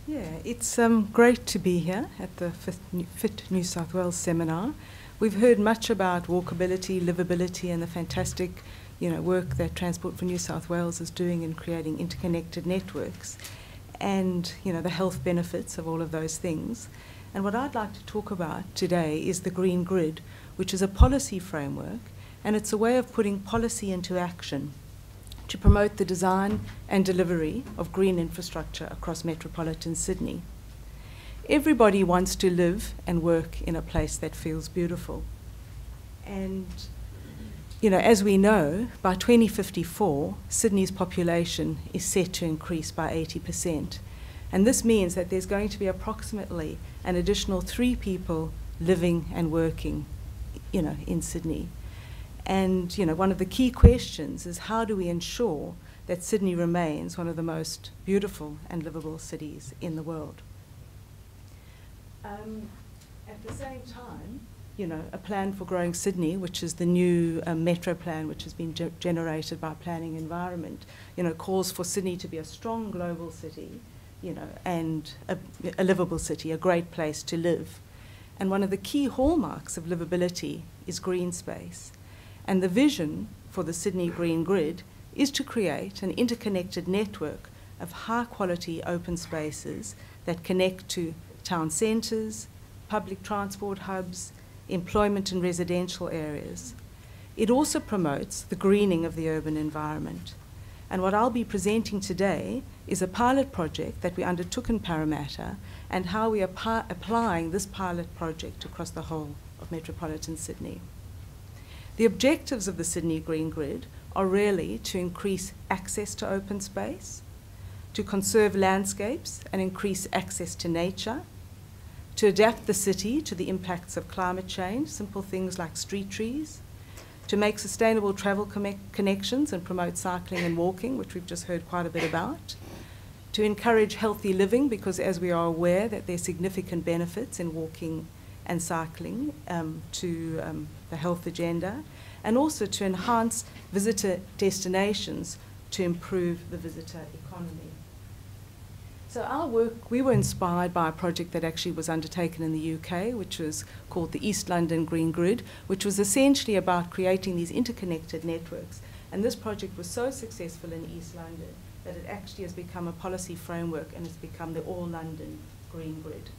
Yeah, it's great to be here at the Fit New South Wales seminar. We've heard much about walkability, livability, and the fantastic, work that Transport for New South Wales is doing in creating interconnected networks, and the health benefits of all of those things. And what I'd like to talk about today is the Green Grid, which is a policy framework, and it's a way of putting policy into action to promote the design and delivery of green infrastructure across metropolitan Sydney. Everybody wants to live and work in a place that feels beautiful. And, as we know, by 2054, Sydney's population is set to increase by 80%. And this means that there's going to be approximately an additional 3 people living and working, in Sydney. And, one of the key questions is, how do we ensure that Sydney remains one of the most beautiful and livable cities in the world? At the same time, a plan for growing Sydney, which is the new metro plan which has been generated by Planning Environment, calls for Sydney to be a strong global city, and a livable city, a great place to live. And one of the key hallmarks of livability is green space. And the vision for the Sydney Green Grid is to create an interconnected network of high-quality open spaces that connect to town centres, public transport hubs, employment and residential areas. It also promotes the greening of the urban environment. And what I'll be presenting today is a pilot project that we undertook in Parramatta and how we are applying this pilot project across the whole of metropolitan Sydney. The objectives of the Sydney Green Grid are really to increase access to open space, to conserve landscapes and increase access to nature, to adapt the city to the impacts of climate change, simple things like street trees, to make sustainable travel connections and promote cycling and walking, which we've just heard quite a bit about, to encourage healthy living, because as we are aware that there's significant benefits in walking and cycling to the health agenda, and also to enhance visitor destinations to improve the visitor economy. So our work, we were inspired by a project that actually was undertaken in the UK, which was called the East London Green Grid, which was essentially about creating these interconnected networks. And this project was so successful in East London that it actually has become a policy framework and has become the All London Green Grid.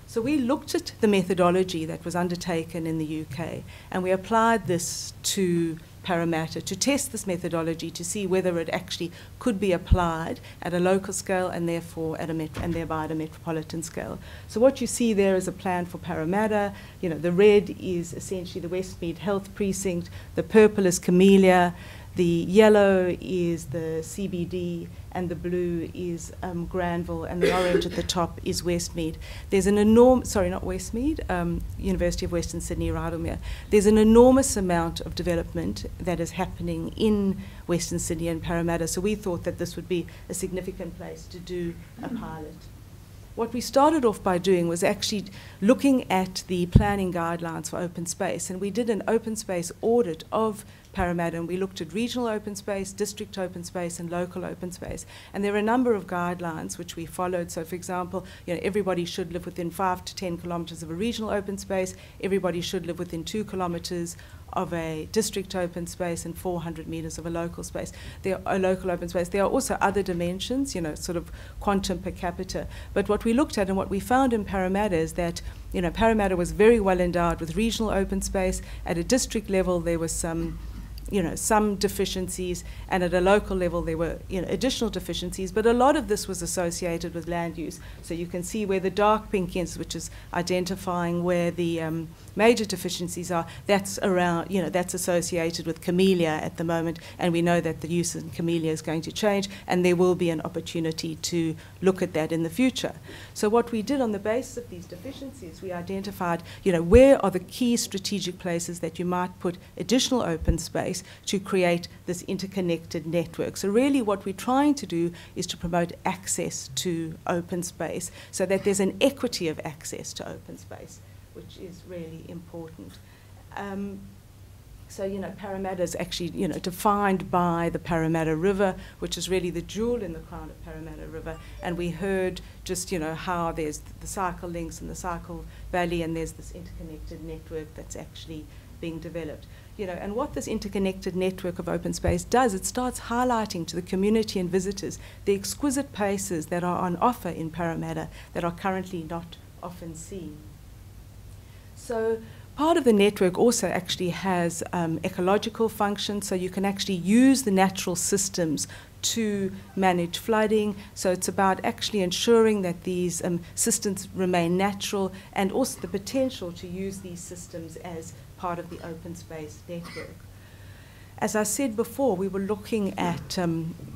So we looked at the methodology that was undertaken in the UK, and we applied this to Parramatta to test this methodology to see whether it actually could be applied at a local scale and therefore at and thereby at a metropolitan scale. So what you see there is a plan for Parramatta. The red is essentially the Westmead Health Precinct, the purple is Camellia, the yellow is the CBD, and the blue is Granville, and the orange at the top is Westmead. There's an enormous, sorry, not Westmead, University of Western Sydney, Rydalmere. There's an enormous amount of development that is happening in Western Sydney and Parramatta, so we thought that this would be a significant place to do a pilot. What we started off by doing was actually looking at the planning guidelines for open space, and we did an open space audit of Parramatta, and we looked at regional open space, district open space, and local open space. And there are a number of guidelines which we followed. So, for example, everybody should live within 5 to 10 kilometres of a regional open space. Everybody should live within 2 kilometres of a district open space and 400 metres of a local space. A local open space. There are also other dimensions, sort of quantum per capita. But what we looked at and what we found in Parramatta is that, Parramatta was very well endowed with regional open space. At a district level, there was some deficiencies, and at a local level there were additional deficiencies, but a lot of this was associated with land use. So you can see where the dark pink is, which is identifying where the major deficiencies are. That's around, that's associated with Camellia at the moment, and we know that the use in Camellia is going to change, and there will be an opportunity to look at that in the future. So what we did on the basis of these deficiencies, we identified, where are the key strategic places that you might put additional open space to create this interconnected network. So really what we're trying to do is to promote access to open space so that there's an equity of access to open space, which is really important. So, you know, Parramatta is actually, you know, defined by the Parramatta River, which is really the jewel in the crown of Parramatta River. And we heard just, you know, how there's the cycle links and the cycle valley, and there's this interconnected network that's actually being developed. You know, and what this interconnected network of open space does, it starts highlighting to the community and visitors the exquisite places that are on offer in Parramatta that are currently not often seen. So part of the network also actually has ecological functions, so you can actually use the natural systems to manage flooding. So it's about actually ensuring that these systems remain natural, and also the potential to use these systems as part of the open space network. As I said before, we were looking at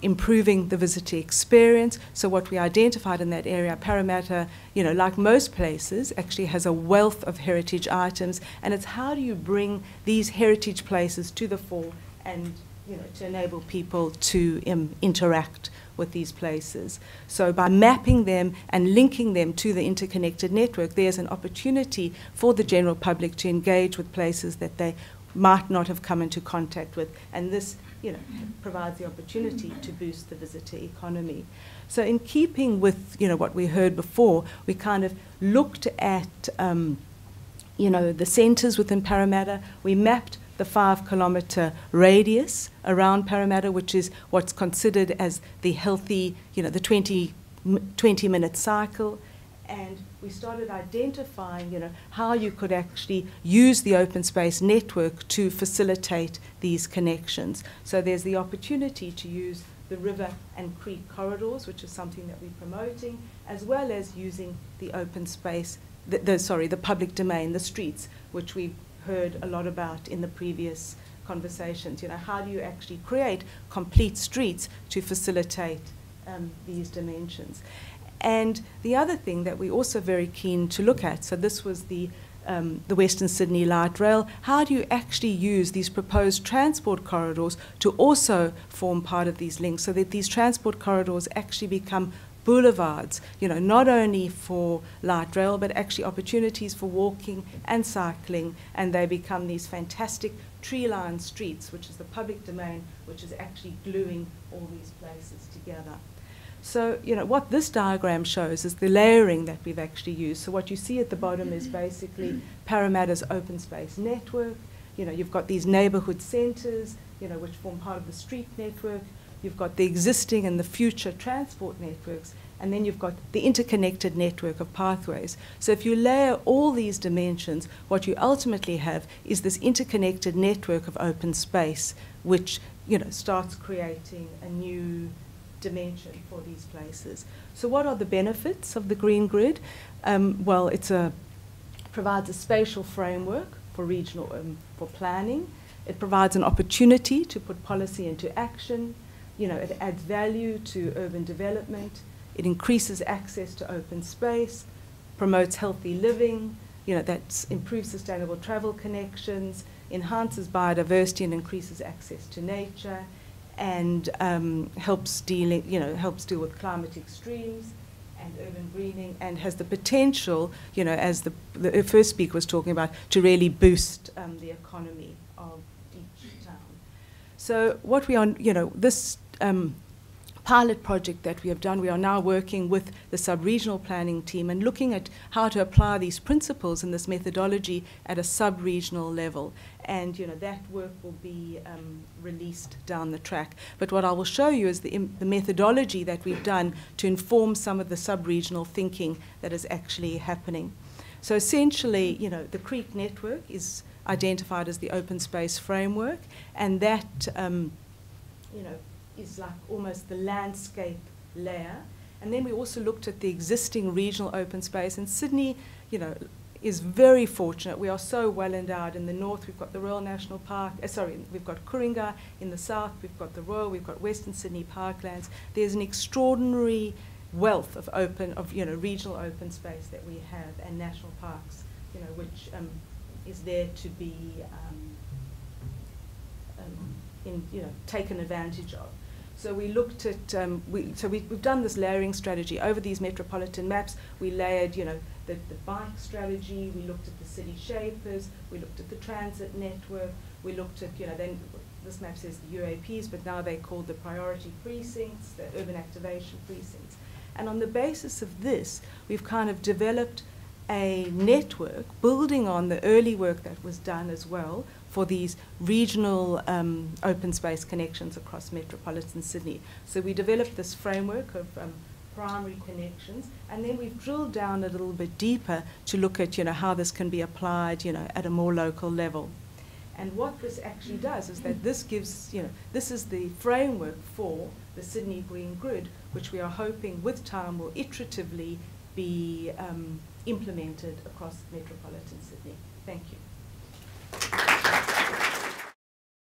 improving the visitor experience. So what we identified in that area, Parramatta, you know, like most places, actually has a wealth of heritage items, and it's how do you bring these heritage places to the fore and, you know, to enable people to interact with these places. So by mapping them and linking them to the interconnected network, there's an opportunity for the general public to engage with places that they might not have come into contact with, and this, you know, provides the opportunity to boost the visitor economy. So in keeping with, you know, what we heard before, we kind of looked at, you know, the centres within Parramatta. We mapped the 5-kilometre radius around Parramatta, which is what's considered as the healthy, you know, the 20-minute cycle. And we started identifying, you know, how you could actually use the open space network to facilitate these connections. So there's the opportunity to use the river and creek corridors, which is something that we're promoting, as well as using the open space, the public domain, the streets, which we've heard a lot about in the previous conversations. You know, how do you actually create complete streets to facilitate these dimensions? And the other thing that we're also very keen to look at, so this was the Western Sydney Light Rail, how do you actually use these proposed transport corridors to also form part of these links, so that these transport corridors actually become boulevards, you know, not only for light rail, but actually opportunities for walking and cycling, and they become these fantastic tree-lined streets, which is the public domain, which is actually gluing all these places together. So, you know, what this diagram shows is the layering that we've actually used. So what you see at the bottom is basically Parramatta's open space network. You know, you've got these neighbourhood centres, you know, which form part of the street network. You've got the existing and the future transport networks, and then you've got the interconnected network of pathways. So if you layer all these dimensions, what you ultimately have is this interconnected network of open space, which, you know, starts creating a new dimension for these places. So what are the benefits of the green grid? Well, it provides a spatial framework for regional for planning. It provides an opportunity to put policy into action. You know, it adds value to urban development. It increases access to open space, promotes healthy living. You know, that improves sustainable travel connections, enhances biodiversity and increases access to nature, and helps deal with climate extremes and urban greening, and has the potential, you know, as the first speaker was talking about, to really boost the economy of each town. So what we are, you know, this pilot project that we have done, we are now working with the sub-regional planning team and looking at how to apply these principles and this methodology at a sub-regional level. And, you know, that work will be released down the track. But what I will show you is the methodology that we've done to inform some of the sub-regional thinking that is actually happening. So essentially, you know, the creek network is identified as the open space framework, and that, you know, is like almost the landscape layer. And then we also looked at the existing regional open space. And Sydney, you know, is very fortunate. We are so well endowed. In the north, we've got the Royal National Park. We've got Coringa. In the south, we've got the Royal. We've got Western Sydney Parklands. There's an extraordinary wealth of regional open space that we have, and national parks, you know, which is there to be taken advantage of. So we looked at, we've done this layering strategy over these metropolitan maps. We layered, you know, the bike strategy, we looked at the city shapers, we looked at the transit network, we looked at, then this map says the UAPs, but now they're called the priority precincts, the urban activation precincts. And on the basis of this, we've kind of developed a network building on the early work that was done as well for these regional open space connections across metropolitan Sydney. So we developed this framework of primary connections, and then we've drilled down a little bit deeper to look at, how this can be applied, at a more local level. And what this actually does is that this gives, this is the framework for the Sydney Green Grid, which we are hoping with time will iteratively be implemented across metropolitan Sydney. Thank you.